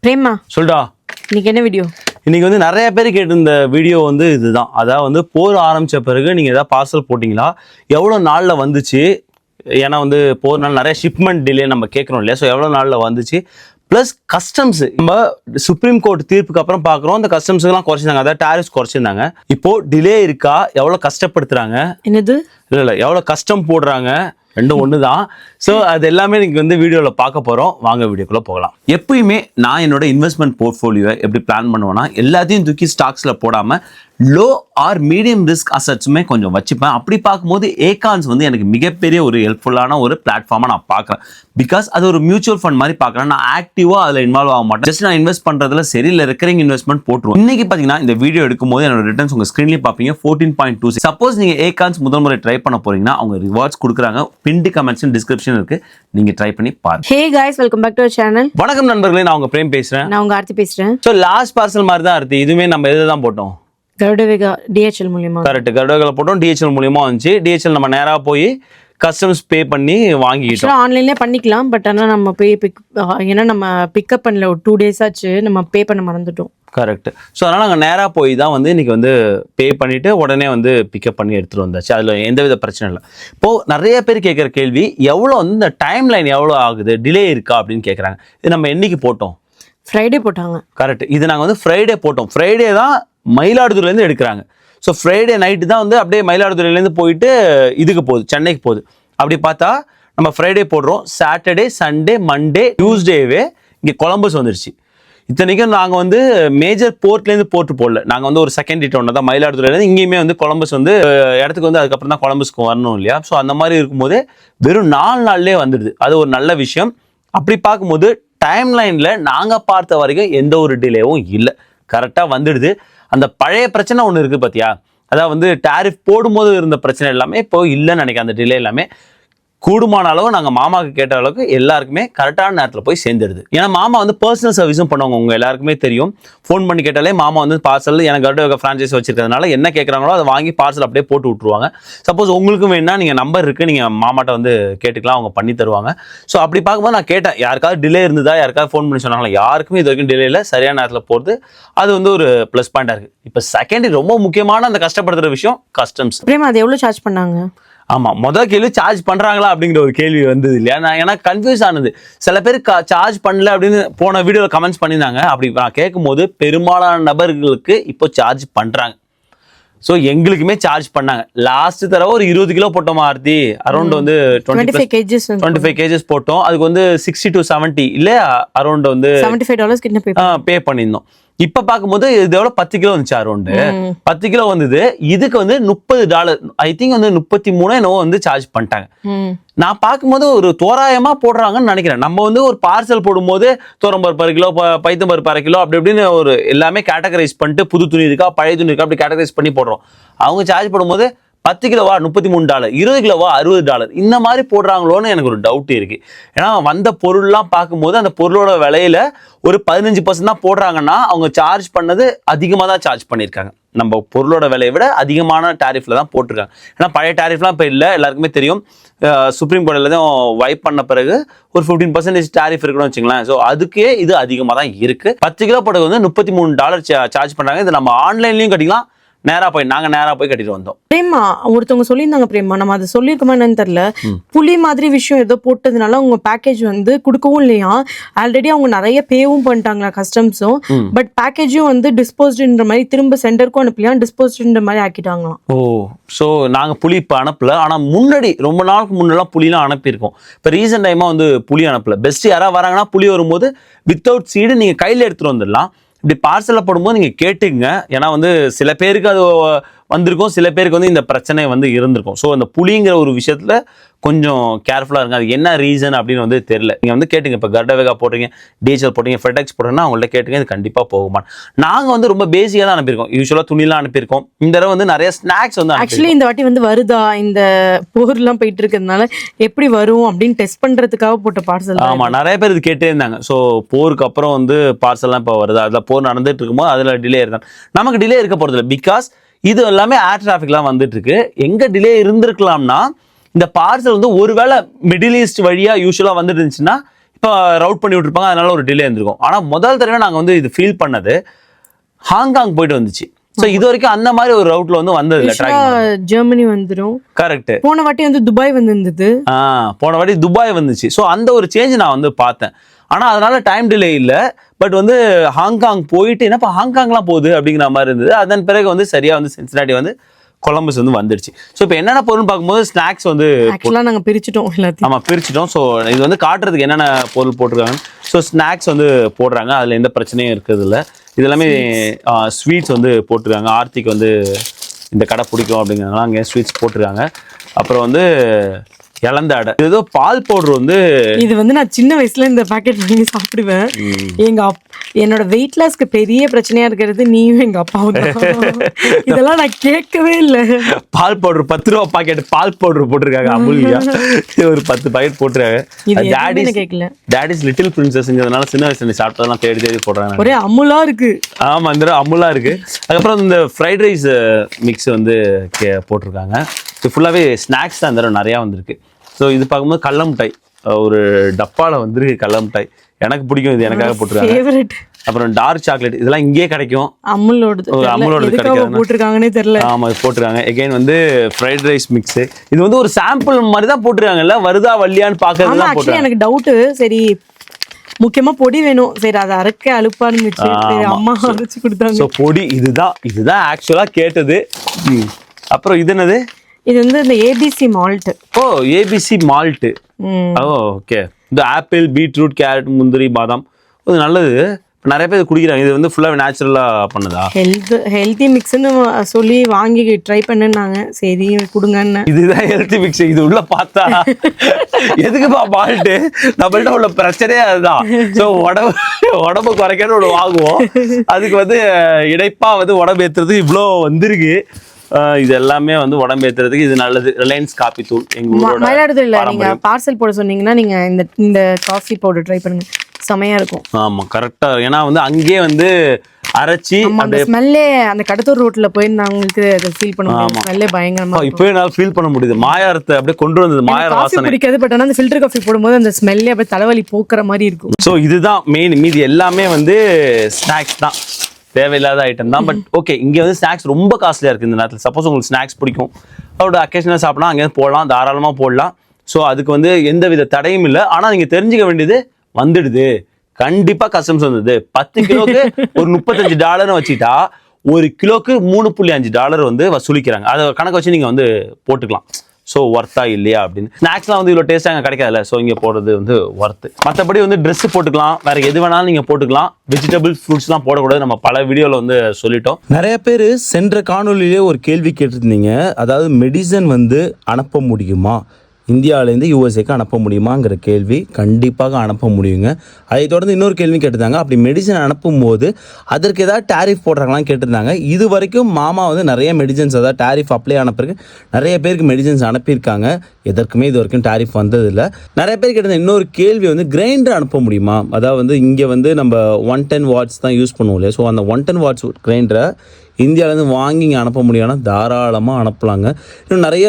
பிரேமா சொல்டா. இன்னைக்கு என்ன வீடியோ? இன்னைக்கு வந்து நிறைய பேர் கேட்டிருந்த வீடியோ வந்து இதுதான். அதாவது வந்து போர் ஆரம்பிச்ச பிறகு நீங்க ஏதாவது பார்சல் போட்டிங்களா, எவ்வளோ நாள்ல வந்துச்சு? ஏன்னா வந்து போறனால நிறைய ஷிப்மெண்ட் டிலே நம்ம கேட்குறோம் இல்லையா? ஸோ எவ்வளோ நாள்ல வந்துச்சு, ப்ளஸ் கஸ்டம்ஸ். நம்ம சுப்ரீம் கோர்ட் தீர்ப்புக்கு அப்புறம் பார்க்குறோம், அந்த கஸ்டம்ஸ்லாம் குறைச்சிருந்தாங்க, அதாவது டாரிஃப்ஸ் குறைச்சிருந்தாங்க. இப்போ டிலே இருக்கா, எவ்வளோ கஷ்டப்படுத்துறாங்க, என்னது இல்லை எவ்வளோ கஷ்டம் போடுறாங்க, ரெண்டும் ஒன்று தான். ஸோ அது எல்லாமே நீங்கள் வந்து வீடியோவில் பார்க்க போகிறோம். வாங்க வீடியோக்குள்ளே போகலாம். எப்பயுமே நான் என்னோட இன்வெஸ்ட்மெண்ட் போர்ட்ஃபோலியோவை எப்படி பிளான் பண்ணுவேன்னா, எல்லாத்தையும் தூக்கி ஸ்டாக்ஸில் போடாமல் லோ ஆர் மீடியம் ரிஸ்க் அசட்ஸுமே கொஞ்சம் வச்சுப்பேன். அப்படி பார்க்கும்போது ஏகான்ஸ் வந்து எனக்கு மிகப்பெரிய ஒரு ஹெல்ப்ஃபுல்லான ஒரு பிளாட்ஃபார்மாக நான் பார்க்குறேன். பிகாஸ் அது ஒரு மியூச்சுவல் ஃபண்ட் மாதிரி பார்க்குறேன். நான் ஆக்டிவாக அதில் இன்வால்வ் ஆக மாட்டேன். ஜஸ்ட் நான் இன்வெஸ்ட் பண்ணுறதுல சரி இல்லை, ரெக்கரிங் இன்வெஸ்ட்மெண்ட் போட்டுருவோம். இன்னைக்கு பார்த்தீங்கன்னா இந்த வீடியோ எடுக்கும்போது என்னோட ரிட்டர்ன்ஸ் உங்கள் ஸ்க்ரீன்லேயே பார்ப்பீங்க 14.26. சப்போஸ் நீங்கள் ஏகான்ஸ் முதல் முறை ட்ரை பண்ண போறீங்கன்னா அவங்க ரிவார்ட்ஸ் கொடுக்குறாங்க. பின்டு கமெண்ட்ஸ் டிஸ்கிரிப்ஷன் இருக்கு, நீங்க ட்ரை பண்ணி பாருங்க. Hey guys, welcome back to our channel. வணக்கம் நண்பர்களே, நான் உங்க பிரேம் பேசுறேன். நான் உங்க ஆர்த்தி பேசுறேன். ஸோ லாஸ்ட் பார்சல் மாதிரி தான் இருக்கு. இதுவுமே நம்ம எது தான் போட்டோம்? கருடவேகா DHL மூலமா. கரெக்ட், கருடவேகால போட்டோம். DHL மூலமா வந்துச்சு. DHL நம்ம நேரா போய் கஸ்டம்ஸ் பே பண்ணி வாங்கிட்டோம். ஆன்லைன்லயே பண்ணிக்கலாம், பட் ஆனா நம்ம போய் ஏன்னா நம்ம பிக்கப் பண்ணல, ஒரு 2 days ஆச்சு, நம்ம பே பண்ண மறந்துட்டோம். கரெக்ட். ஸோ அதனால் நாங்கள் நேராக போய் தான் வந்து இன்றைக்கி வந்து பே பண்ணிவிட்டு உடனே வந்து பிக்கப் பண்ணி எடுத்துகிட்டு வந்தாச்சு. அதில் எந்தவித பிரச்சனை இல்லை. இப்போது நிறைய பேர் கேட்குற கேள்வி, எவ்வளோ வந்து இந்த டைம் லைன் எவ்வளோ ஆகுது, டிலே இருக்கா அப்படின்னு கேட்குறாங்க. இது நம்ம என்னைக்கு போட்டோம்? ஃப்ரைடே போட்டாங்க. கரெக்ட். இது நாங்கள் வந்து ஃப்ரைடே போட்டோம். ஃப்ரைடே தான் மயிலாடுதுறையிலேருந்து எடுக்கிறாங்க. ஸோ ஃப்ரைடே நைட்டு தான் வந்து அப்படியே மயிலாடுதுறையிலேருந்து போயிட்டு இதுக்கு போகுது, சென்னைக்கு போகுது. அப்படி பார்த்தா நம்ம ஃப்ரைடே போடுறோம், சாட்டர்டே, சண்டே, மண்டே, டியூஸ்டேவே இங்கே கொலம்பஸ் வந்துருச்சு. இத்தனைக்கும் நாங்கள் வந்து மேஜர் போர்ட்லேருந்து போட்டு போடல. நாங்கள் வந்து ஒரு செகண்ட் டவுன் தான் மயிலாடுதுறையிலேருந்து இங்கேயுமே வந்து கொலம்பஸ் வந்து இடத்துக்கு வந்து அதுக்கப்புறம் தான் கொலம்பஸ்க்கு வரணும் இல்லையா? ஸோ அந்த மாதிரி இருக்கும்போது வெறும் 4 நாள்லேயே வந்துடுது. அது ஒரு நல்ல விஷயம். அப்படி பார்க்கும்போது டைம் லைனில் நாங்கள் பார்த்த வரைக்கும் எந்த ஒரு டிலேவும் இல்லை, கரெக்டாக வந்துடுது. அந்த பழைய பிரச்சனை ஒன்று இருக்குது பார்த்தியா, அதாவது வந்து டாரிஃப் போடும்போது இருந்த பிரச்சனை எல்லாமே இப்போ இல்லைன்னு நினைக்கிறேன். அந்த டிலே எல்லாமே கூடுமான அளவு நாங்கள் மாமாவுக்கு கேட்ட அளவுக்கு எல்லாருக்குமே கரெக்டான நேரத்தில் போய் சேர்ந்துடுது. ஏன்னா மாமா வந்து பர்சனல் சர்வீஸும் பண்ணுவாங்க. உங்கள் எல்லாருக்குமே தெரியும், ஃபோன் பண்ணி கேட்டாலே மாமா வந்து பார்சல் எனக்கு கருடவேகா ஃப்ரான்ச்சைஸ் வச்சிருக்கிறதுனால என்ன கேட்குறாங்களோ அதை வாங்கி பார்சல் அப்படியே போட்டு விட்ருவாங்க. சப்போஸ் உங்களுக்கும் வேணுன்னா நீங்கள் நம்பர் இருக்குது, நீங்கள் மாமாட்ட வந்து கேட்டுக்கலாம், அவங்க பண்ணி தருவாங்க. ஸோ அப்படி பார்க்கும்போது நான் கேட்டேன், யாருக்காவது டிலே இருந்ததா, யாருக்காவது ஃபோன் பண்ணி சொன்னாங்களா? யாருக்குமே இது வரைக்கும் டிலே இல்லை, சரியான நேரத்தில் போகிறது. அது வந்து ஒரு ப்ளஸ் பாயிண்டாக இருக்குது. இப்போ செகண்ட் ரொம்ப முக்கியமான அந்த கஷ்டப்படுத்துகிற விஷயம் கஸ்டம்ஸ். பிரேமா, அது எவ்வளோ சார்ஜ் பண்ணாங்க? ஆமாம், முதல் கேள்வி சார்ஜ் பண்ணுறாங்களா அப்படிங்கிற ஒரு கேள்வி வந்தது இல்லையா? நான் எனக்கு கன்ஃபியூஸ் ஆனது. சில பேர் சார்ஜ் பண்ணல அப்படின்னு போன வீடியோவில் கமெண்ட்ஸ் பண்ணியிருந்தாங்க. அப்படி நான் கேட்கும்போது பெரும்பாலான நபர்களுக்கு இப்போ சார்ஜ் பண்ணுறாங்க. ஸோ எங்களுக்குமே சார்ஜ் பண்ணாங்க. லாஸ்ட் தடவை ஒரு 20 கிலோ போட்டோமா ஆர்த்தி, அரௌண்ட் வந்து 25 kgs போட்டோம். அதுக்கு வந்து 60 to 70 இல்லையா, அரௌண்ட் வந்து $75 கிட்ட பே பண்ணியிருந்தோம். இப்ப பார்க்கும்போது இது எவ்வளவு 10 கிலோ வந்துச்சு, அரௌண்டு 10 கிலோ வந்தது. இதுக்கு வந்து $30, ஐ திங்க் வந்து 33 என்னவோ வந்து சார்ஜ் பண்ணிட்டாங்க. நான் பார்க்கும்போது ஒரு தோராயமா போடுறாங்கன்னு நினைக்கிறேன். நம்ம வந்து ஒரு பார்சல் போடும்போது தோரம்பருப்பு 1 கிலோ, பைத்தம்பருப்பு 1/2 கிலோ, அப்படி இப்படின்னு ஒரு எல்லாமே கேட்டகரைஸ் பண்ணிட்டு புது துணி இருக்கா பழைய துணி இருக்கா அப்படி கேட்டகரைஸ் பண்ணி போடுறோம். அவங்க சார்ஜ் போடும்போது 10 கிலோவா $33, 20 கிலோவா $60, இந்த மாதிரி போடுறாங்களோன்னு எனக்கு ஒரு டவுட் இருக்கு. ஏன்னா வந்த பொருள்லாம் பார்க்கும்போது அந்த பொருளோட விலையில ஒரு 15% தான் போடுறாங்கன்னா அவங்க சார்ஜ் பண்ணது அதிகமாக தான் சார்ஜ் பண்ணியிருக்காங்க. நம்ம பொருளோட விலையை விட அதிகமான டாரிஃப்ல தான் போட்டிருக்காங்க. ஏன்னா பழைய டாரிஃப்லாம் இப்போ இல்லை, எல்லாருக்குமே தெரியும். சுப்ரீம் கோர்ட்டில் தான் வைப் பண்ண பிறகு ஒரு 15% டாரிஃப் இருக்குன்னு வச்சுங்களேன். ஸோ அதுக்கே இது அதிகமாக தான் இருக்கு. 10 கிலோ போட்டது வந்து $33 சார்ஜ் பண்ணுறாங்க. இது நம்ம ஆன்லைன்லையும் கட்டிக்கலாம், நேரா போய் கட்டிட்டு வந்தோம். பிரேமா, ஒருத்தவங்க சொல்லியிருந்தாங்க பிரேமா, நம்ம அதை சொல்லியிருக்கோமா என்னன்னு தெரியல, புலி மாதிரி விஷயம் ஏதோ போட்டதுனால உங்க பேக்கேஜ் வந்து கொடுக்கவும் இல்லையா. ஆல்ரெடி அவங்க நிறைய பேவும் பண்ணிட்டாங்களா கஸ்டம்ஸும், பட் பேக்கேஜும் வந்து டிஸ்போஸ்டுன்ற மாதிரி திரும்ப சென்டருக்கும் அனுப்பலையா, டிஸ்போஸ்டுன்ற மாதிரி ஆக்கிட்டாங்களாம். ஓ, ஸோ நாங்கள் புலி இப்போ அனுப்பல. ஆனால் முன்னாடி ரொம்ப நாளுக்கு முன்னெல்லாம் புலிலாம் அனுப்பியிருக்கோம். இப்போ ரீசெண்ட் டைமாக வந்து புலி அனுப்பல. பெஸ்ட் யாராவது வராங்கன்னா புலி வரும்போது வித்தவுட் சீடு நீங்கள் கையில் எடுத்துகிட்டு வந்துடலாம். இப்படி பார்சலில் போடும்போது நீங்கள் கேட்டுங்க. ஏன்னா வந்து சில பேருக்கு அது வந்திருக்கும், சில பேருக்கு வந்து இந்த பிரச்சனை வந்து இருந்திருக்கும். ஸோ அந்த புலிங்கிற ஒரு விஷயத்தில் கொஞ்சம் கேர்ஃபுல்லாக இருங்க. அது என்ன ரீசன் அப்படின்னு வந்து தெரியல. நீங்கள் வந்து கேட்டுங்க. இப்போ கருடவேகா போடுறீங்க, DHL போடுறீங்க, ஃபெடெக்ஸ் போடுறீங்கன்னா அவங்கள்ட்ட கேட்டுங்க, இது கண்டிப்பாக போகுமா. நாங்கள் வந்து ரொம்ப பேசிக்காக தான் அனுப்பியிருக்கோம். யூஸ்வலாக துணிலாம் அனுப்பியிருக்கோம். இந்த தடவை வந்து நிறைய ஸ்நாக்ஸ் வந்து ஆக்சுவலி இந்த வாட்டி வந்து வருதா, இந்த போர்லாம் போயிட்டு இருக்கிறதுனால எப்படி வரும் அப்படின்னு டெஸ்ட் பண்ணுறதுக்காக போட்ட பார்சல். ஆமாம், நிறைய பேர் இது கேட்டே இருந்தாங்க. ஸோ போருக்கு அப்புறம் வந்து பார்சல்லாம் இப்போ வருதா, அதில் போர் நடந்துட்டு இருக்கும்போது அதில் டிலே இருந்தாங்க. நமக்கு டிலே இருக்க போகிறதில்ல, பிகாஸ் இது எல்லாமே ஏர் டிராஃபிக்லாம் வந்துட்டு இருக்கு. எங்க டிலே இருந்திருக்கலாம்னா, இந்த பார்சல் வந்து ஒருவேளை மிடில் ஈஸ்ட் வழியா யூஸ்வலா வந்துட்டு இருந்துச்சுன்னா இப்போ ரவுட் பண்ணி விட்டுருப்பாங்க, அதனால ஒரு டிலே இருந்திருக்கும். ஆனா முதல் தடவை நாங்க வந்து இது ஃபீல் பண்ணது ஹாங்காங் போயிட்டு வந்துச்சு. சோ இது வரைக்கும் அந்த மாதிரி ஒரு ரவுட்ல வந்து வந்தது இல்ல. ஜெர்மனி வந்துரும். கரெக்ட். போன வாட்டி வந்து துபாய் வந்திருந்தது. போன வாட்டி துபாய் வந்துச்சு. ஸோ அந்த ஒரு சேஞ்ச் நான் வந்து பார்த்தேன். ஆனா அதனால டைம் டிலே இல்ல. பட் வந்து ஹாங்காங் போயிட்டு என்னப்பா ஹாங்காங்லாம் போகுது அப்படிங்கிற மாதிரி இருந்தது. அதன் பிறகு வந்து சரியா வந்து சின்சினாட்டி வந்து கொலம்பஸ் வந்து வந்துடுச்சு. ஸோ இப்போ என்னென்ன பொருள் பார்க்கும்போது ஸ்நாக்ஸ் வந்து ஆக்சுவலா நாங்க பிரிச்சுட்டோம் எல்லாத்தையும். ஆமா பிரிச்சுட்டோம். ஸோ இது வந்து காட்டுறதுக்கு என்னென்ன பொருள் போட்டிருக்காங்க. ஸோ ஸ்நாக்ஸ் வந்து போடுறாங்க, அதுல எந்த பிரச்சனையும் இருக்கிறது இல்லை. இது எல்லாமே ஸ்வீட்ஸ் வந்து போட்டிருக்காங்க. ஆர்த்திக்கு வந்து இந்த கடை பிடிக்கும் அப்படிங்கிறதுனால அங்கே ஸ்வீட்ஸ் போட்டிருக்காங்க. அப்புறம் வந்து இளந்த அடை, ஏதோ பால் பவுடர் வந்து இது வந்து நான் சின்ன வயசுல இந்த பாக்கெட் வாங்கி சாப்பிடுவேன். என்னோட வெயிட் லாஸ்க்கு பெரிய பிரச்சனையா இருக்கிறது நீயும் எங்க அப்பாவும் தான். இதெல்லாம் நான் கேட்கவே இல்லை. பால் பவுடர் 10 ரூபா பாக்கெட் பால் பவுடர் போட்டிருக்காங்க. அமுல்யா ஒரு 10 பாக்கெட் போட்டிருக்காங்க. டாடிஸ் லிட்டில் பிரின்சஸ்ங்கிறதுனால சின்ன வயசுல சாப்பிட்டதெல்லாம் தேடி தேடி போடுறாங்க. ஒரே அமுலா இருக்கு. ஆமா இந்த அமுலா இருக்கு. அதுக்கப்புறம் இந்த ஃப்ரைட் ரைஸ் மிக்ஸ் வந்து போட்டிருக்காங்க. இது ஃபுல்லாவே ஸ்நாக்ஸ் தான் இந்த தடவை நிறைய வந்திருக்கு. ஸோ இது பார்க்கும்போது கடல மிட்டாய் ஒரு டப்பால வந்துருக்கு. கடல மிட்டாய் எனக்கு பிடிக்கும், இது எனக்காக போட்டிருக்காங்க. அப்புறம் டார்க் சாக்லேட் இதெல்லாம் இங்கேயே கிடைக்கும். அமுலோட போட்டிருக்காங்கன்னே தெரியல. ஆமா போட்டிருக்காங்க. எகைன் வந்து ஃப்ரைட் ரைஸ் மிக்ஸ். இது வந்து ஒரு சாம்பிள் மாதிரி தான் போட்டிருக்காங்கல்ல, வருதா வள்ளியான்னு பாக்குறதுலாம் போட்டு எனக்கு டவுட். சரி முக்கியமா பொடி வேணும், சரி அதை அரைக்க அலுப்பா இருந்துச்சு, அம்மா அரைச்சு கொடுத்தாங்க. ஸோ பொடி இதுதான் ஆக்சுவலா கேட்டது. அப்புறம் இது என்னது? இது வந்து இந்த ஏபிசி மால்ட். ஓ ஏபிசி மால்ட். ஓ ஓகே. இந்த ஆப்பிள், பீட்ரூட், கேரட், முந்திரி, பாதாம் இது நல்லது. நிறைய பேர் குடிக்கிறாங்க. இது வந்து ஃபுல்லாக நேச்சுரலாக பண்ணுதா? ஹெல்த்தி மிக்ஸ்ன்னு சொல்லி வாங்கி ட்ரை பண்ணுனாங்க. சரி கொடுங்கன்னு. இதுதான் ஹெல்த்தி மிக்ஸ். இது உள்ள பார்த்தா எதுக்குப்பா மால்ட்டு? நம்மள்ட்ட உள்ள பிரச்சனையே அதுதான். ஸோ உடம்பு குறைக்கன்னு ஒன்று வாங்குவோம், அதுக்கு வந்து இடைப்பா வந்து உடம்பு ஏற்றுறது இவ்வளோ வந்திருக்கு. இது எல்லாமே வந்து உடம்பு ஏற்றுறதுக்கு இது நல்லது. ரிலையன்ஸ் காபி தூள் எங்க ஊரோட மயிலாடுதுறையில நீங்க பார்சல் போட சொன்னீங்கன்னா நீங்க இந்த காஃபி பவுடர் ட்ரை பண்ணுங்க, செமையா இருக்கும். ஆமா கரெக்டா. ஏன்னா வந்து அங்கேயே வந்து அரைச்சி அந்த ஸ்மெல்லே அந்த கடத்தூர் ரோட்ல போயிருந்தவங்களுக்கு அதை ஃபீல் பண்ண முடியும். ஸ்மெல்லே பயங்கரமா இப்போ என்னால ஃபீல் பண்ண முடியுது. மாயாரத்தை அப்படியே கொண்டு வந்தது. மாயார வாசனை பிடிக்காது, பட் ஆனா அந்த ஃபில்டர் காஃபி போடும்போது அந்த ஸ்மெல்லே அப்படியே தலைவலி போக்குற மாதிரி இருக்கும். ஸோ இதுதான் மெயின். மீதி எல்லாமே வந்து ஸ்நாக்ஸ் தான், தேவையில்லாத ஐட்டம் தான். பட் ஓகே, இங்கே வந்து ஸ்நாக்ஸ் ரொம்ப காஸ்ட்லியாக இருக்குது இந்த நேரத்தில். சப்போஸ் உங்களுக்கு ஸ்நாக்ஸ் பிடிக்கும், அவரோட அக்கேஷனாக சாப்பிடலாம், அங்கேருந்து போடலாம், தாராளமாக போடலாம். ஸோ அதுக்கு வந்து எந்த வித தடையும் இல்லை. ஆனால் நீங்கள் தெரிஞ்சுக்க வேண்டியது வந்துடுது, கண்டிப்பாக கஸ்டம்ஸ் வந்தது. 10 கிலோக்கு ஒரு $35 வச்சுட்டா 1 கிலோக்கு $3.5 வந்து வசூலிக்கிறாங்க. அதை கணக்கு வச்சு நீங்கள் வந்து போட்டுக்கலாம். ஸோ ஒர்த்தா இல்லையா அப்படின்னு. ஸ்நாக்ஸ்லாம் வந்து இவ்வளோ டேஸ்ட்டாக அங்கே கிடைக்காதுல்ல. ஸோ இங்கே போடுறது வந்து ஒர்த்து. மற்றபடி வந்து ட்ரெஸ்ஸு போட்டுக்கலாம், வேறு எது வேணாலும் நீங்கள் போட்டுக்கலாம். வெஜிடபிள்ஸ் ஃப்ரூட்ஸ்லாம் போடக்கூடாது, நம்ம பல வீடியோவில் வந்து சொல்லிட்டோம். நிறைய பேர் சென்ற காணொலியிலே ஒரு கேள்வி கேட்டிருந்தீங்க, அதாவது மெடிசன் வந்து அனுப்ப முடியுமா, இந்தியாவிலேருந்து யூஎஸ்ஏக்கு அனுப்ப முடியுமாங்கிற கேள்வி. கண்டிப்பாக அனுப்ப முடியுங்க. அதை தொடர்ந்து இன்னொரு கேள்வி கேட்டிருந்தாங்க, அப்படி மெடிசன் அனுப்பும்போது அதற்கு ஏதாவது டேரிஃப் போடுறாங்களான்னு கேட்டிருந்தாங்க. இது வரைக்கும் மாமா வந்து நிறைய மெடிசன்ஸ் அதாவது டேரிஃப் அப்ளை ஆனப்பிறகு நிறைய பேருக்கு மெடிசன்ஸ் அனுப்பியிருக்காங்க. எதற்குமே இது வரைக்கும் டேரிஃப் வந்ததில்லை. நிறைய பேர் கேட்டிருந்த இன்னொரு கேள்வி வந்து கிரைண்டர் அனுப்ப முடியுமா, அதாவது வந்து இங்கே வந்து நம்ம 110 வாட்ஸ் தான் யூஸ் பண்ணுவோம் இல்லையா. ஸோ அந்த 110 வாட்ஸ் கிரைண்டரை இந்தியாவிலேருந்து வாங்கி இங்கே அனுப்ப முடியும்னா தாராளமாக அனுப்பலாங்க. இன்னும் நிறைய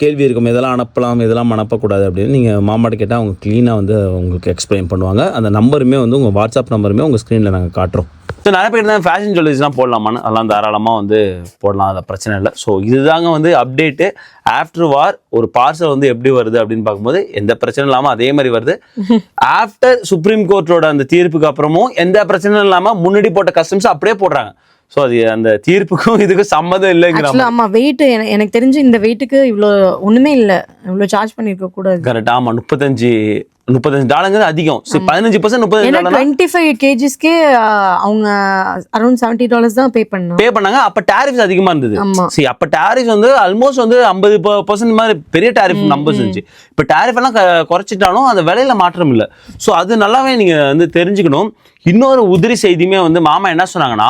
கேள்வி இருக்கும், இதெல்லாம் அனுப்பலாம் இதெல்லாம் அனுப்பக்கூடாது அப்படின்னு. நீங்கள் மாமாட்ட கேட்டால் அவங்க க்ளீனாக வந்து உங்களுக்கு எக்ஸ்பிளைன் பண்ணுவாங்க. அந்த நம்பருமே வந்து உங்கள் வாட்ஸ்அப் நம்பருமே உங்கள் ஸ்க்ரீனில் நாங்கள் காட்டுறோம். ஸோ நிறைய பேர் தான் ஃபேஷன் ஜுவல்லரிஸ்லாம் போடலாமான்னு, அதெல்லாம் தாராளமாக வந்து போடலாம், அதை பிரச்சனை இல்லை. ஸோ இதுதாங்க வந்து அப்டேட்டு. ஆஃப்டர் வார் ஒரு பார்சல் வந்து எப்படி வருது அப்படின்னு பார்க்கும்போது எந்த பிரச்சனை இல்லாமல் அதே மாதிரி வருது. ஆஃப்டர் சுப்ரீம் கோர்ட்டோட அந்த தீர்ப்புக்கு அப்புறமும் எந்த பிரச்சனையும் இல்லாமல் முன்னாடி போட்ட கஸ்டம்ஸ் அப்படியே போடுறாங்க. ஸோ அது அந்த தீர்ப்புக்கும் இதுக்கும் சம்மதம் இல்லைங்கிற. ஆமா வெயிட் எனக்கு தெரிஞ்சு இந்த வெயிட்டுக்கு இவ்வளோ ஒண்ணுமே இல்லை, இவ்வளோ சார்ஜ் பண்ணிருக்க கூடாது. கரெக்ட். ஆமா $35 அதிகம். 15% $35. 25 kgsக்கே அவங்க அரௌண்ட் $70 தான் பே பண்ணாங்க. அப்ப டாரிஃப்ஸ் அதிகமா இருந்தது. சரி, அப்ப டாரிஃப் வந்து ஆல்மோஸ்ட் வந்து 50% மாதிரி பெரிய டாரிஃப் நம்பர்ஸ் இருந்துச்சு. இப்ப டாரிஃப் எல்லாம் குறைச்சிட்டாலும் அந்த விலையில மாற்றம் இல்லை. ஸோ அது நல்லாவே நீங்க வந்து தெரிஞ்சுக்கணும். இன்னொரு உதிரி செய்தியுமே வந்து மாமா என்ன சொன்னாங்கன்னா,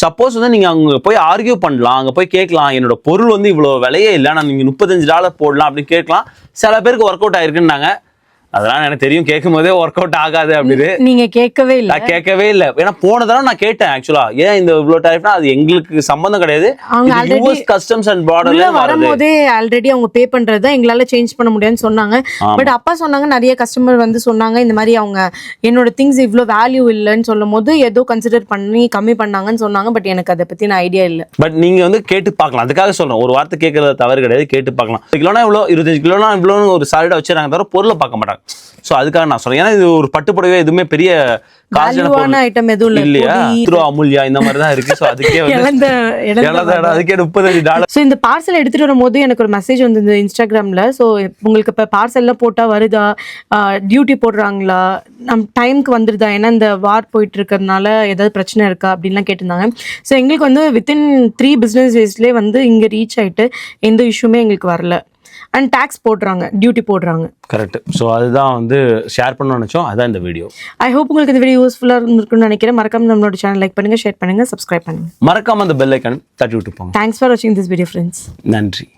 சப்போஸ் வந்து நீங்க அங்க போய் ஆர்கியூ பண்ணலாம், அங்க போய் கேட்கலாம், என்னோட பொருள் வந்து இவ்வளவு விலையே இல்லை, நான் நீங்க $35 போடலாம் அப்படின்னு கேட்கலாம். சில பேருக்கு ஒர்க் அவுட் ஆயிருக்குன்னாங்க. அதெல்லாம் எனக்கு தெரியும், கேட்கும் போதே ஒர்க் அவுட் ஆகாது அப்படின்னு. நீங்க கேட்கவே இல்ல. நான் கேட்கவே இல்லை. ஏன்னா போன தடவை நான் கேட்டேன் ஆக்சுவலா, ஏன் இந்த இவ்வளவு டாரிஃப்னா அது எங்களுக்கு சம்பந்தம் கிடையாது, அவங்க யூஎஸ் கஸ்டம்ஸ் அண்ட் உள்ள பார்டர்ல வரும்போதே ஆல்ரெடி அவங்க பே பண்றதை எங்களால சேஞ்ச் பண்ண முடியாதுன்னு சொன்னாங்க. பட் அப்பா சொன்னாங்க, நிறைய கஸ்டமர் வந்து சொன்னாங்க இந்த மாதிரி அவங்க என்னோட திங்ஸ் இவ்ளோ வேல்யூ இல்லைன்னு சொல்லும் போது ஏதோ கன்சிடர் பண்ணி கம்மி பண்ணாங்கன்னு சொன்னாங்க. பட் எனக்கு அதை பத்தி ஐடியா இல்ல. பட் நீங்க வந்து கேட்டு பார்க்கலாம், அதுக்காக சொல்றேன். ஒரு வார்த்தை கேட்கறது தவறு கிடையாது, கேட்டு பார்க்கலாம். 10 கிலோனா இவ்வளோ, 25 கிலோனா இவ்வளோன்னு ஒரு சாலிடா வச்சுறாங்க தவிர பொருளை பார்க்க மாட்டாங்க. ஸோ அதுக்காக நான் சொல்றேன். ஏன்னா இது ஒரு பட்டுப்புடவை எதுவுமே பெரிய வேல்யூவான ஐட்டம் எதுவும் இல்ல இல்லையா, அமுல்யா இந்த மாதிரி தான் இருக்கு. ஸோ அதுக்கே அதுக்கே $35. ஸோ இந்த பார்சல் எடுத்துட்டு வரும்போது எனக்கு ஒரு மெசேஜ் வந்தது இன்ஸ்டாகிராம்ல. ஸோ உங்களுக்கு இப்போ பார்சல்ல போட்டா வருதா, டியூட்டி போடுறாங்களா, டைமுக்கு வந்துருதா, ஏன்னா இந்த வார் போயிட்டு இருக்கிறதுனால ஏதாவது பிரச்சனை இருக்கா அப்படின்லாம் கேட்டிருந்தாங்க. ஸோ எங்களுக்கு வந்து வித்தின் 3 business daysலேயே வந்து இங்கே ரீச் ஆயிட்டு எந்த இஷ்யூமே எங்களுக்கு வரல. அண்ட் டேக்ஸ் போடுறாங்க, டியூட்டி போடுறாங்க. கரெக்ட். ஸோ அதுதான் வந்து ஷேர் பண்ணணும்னு நினச்சோம், அதான் இந்த வீடியோ. ஐ ஹோப் உங்களுக்கு இந்த வீடியோ யூஸ்ஃபுல்லாக இருந்திருக்குன்னு நினைக்கிறேன். மறக்காம நம்மளோட சேனல் லைக் பண்ணுங்க, ஷேர் பண்ணுங்க, சப்ஸ்கிரைப் பண்ணுங்க. மறக்காம அந்த பெல் ஐக்கான் தட்டி விட்டு போங்க. தேங்க்ஸ் ஃபார் வாட்சிங் திஸ் வீடியோ ஃப்ரெண்ட்ஸ். நன்றி.